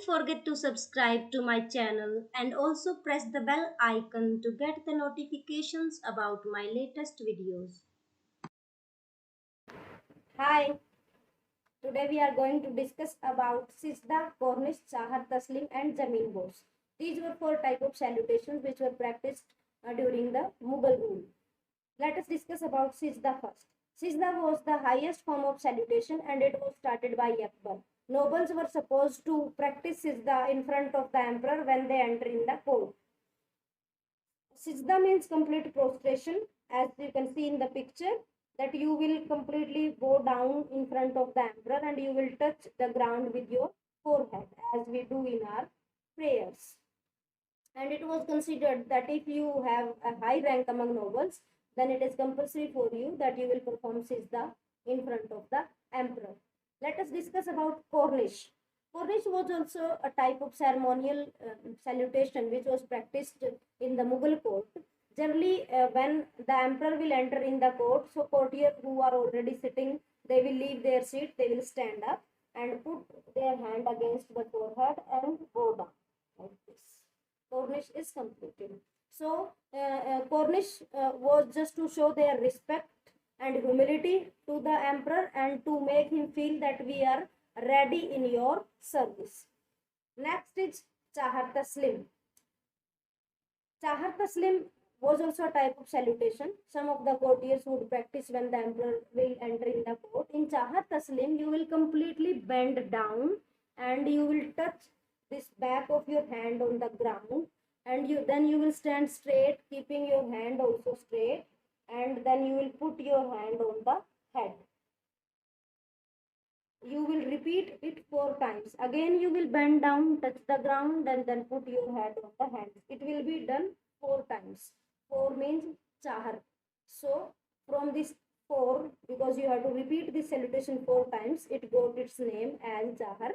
forget to subscribe to my channel and also press the bell icon to get the notifications about my latest videos. Hi, today we are going to discuss about Sijda, Cornish, Chahar, Taslim and Jameen Bose. These were four types of salutations which were practiced during the Mughal rule. Let us discuss about Sijda first. Sijda was the highest form of salutation and it was started by Akbar. Nobles were supposed to practice Sijda in front of the emperor when they enter in the court. Sijda means complete prostration, as you can see in the picture, that you will completely go down in front of the emperor and you will touch the ground with your forehead, as we do in our prayers. And it was considered that if you have a high rank among nobles, then it is compulsory for you that you will perform Sijda in front of the emperor. Let us discuss about Cornish. Cornish was also a type of ceremonial salutation which was practiced in the Mughal court. Generally, when the emperor will enter in the court, so courtiers who are already sitting, they will leave their seat, they will stand up and put their hand against the forehead and go down like this. Cornish is completed. So, Cornish was just to show their respect and humility to the emperor and to make him feel that we are ready in your service. Next is Chahar Taslim. Chahar Taslim was also a type of salutation. Some of the courtiers would practice when the emperor will enter in the court. In Chahar Taslim, you will completely bend down and you will touch this back of your hand on the ground, and you will stand straight, keeping your hand also straight, and then you will put your hand on the head. You will repeat it 4 times. Again you will bend down, touch the ground, and then put your head on the hands. It will be done 4 times. 4 means Chahar. So from this 4, because you have to repeat this salutation 4 times, it got its name as Chahar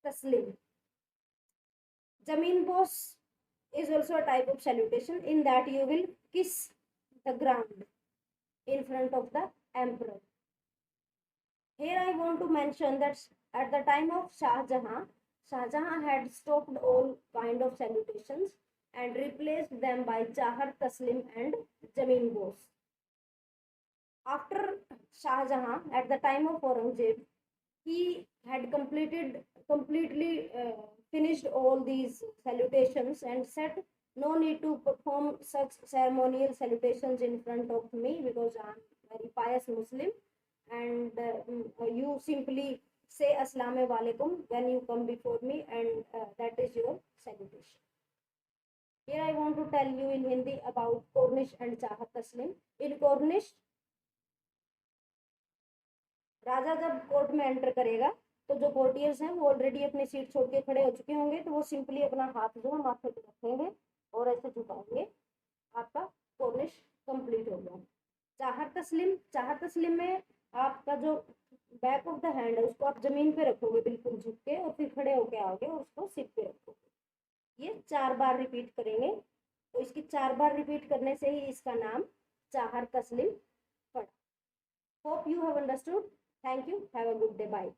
Taslim. Jameen Bose is also a type of salutation in that you will kiss the ground in front of the emperor. Here I want to mention that at the time of Shah Jahan had stopped all kind of salutations and replaced them by Chahar Taslim and Jameen Bose. After Shah Jahan, at the time of Aurangzeb, he had completely finished all these salutations and said, no need to perform such ceremonial salutations in front of me because I am very pious Muslim, and you simply say Assalamu alaikum when you come before me, and that is your salutation. Here I want to tell you in Hindi about Cornish and Chahat Taslim. In Cornish, राजा जब court में enter करेगा तो जो courtiers हैं वो already अपनी seat छोड़ के खड़े हो चुके होंगे, तो वो सिंपली अपना हाथ जो है माथे पे रखेंगे और ऐसे झुकाएंगे. आपका कॉर्निश कंप्लीट हो गया. चाहर तस्लीम में आपका जो बैक ऑफ द हैंड है उसको आप जमीन पे रखोगे बिल्कुल झुक के, और फिर खड़े होके आओगे और उसको सिर पे रखोगे. ये 4 बार रिपीट करेंगे. तो इसकी 4 बार रिपीट करने से ही इसका नाम चाहर तस्लीम पड़ा. Hope you have understood. Thank you. Have a good day. Bye.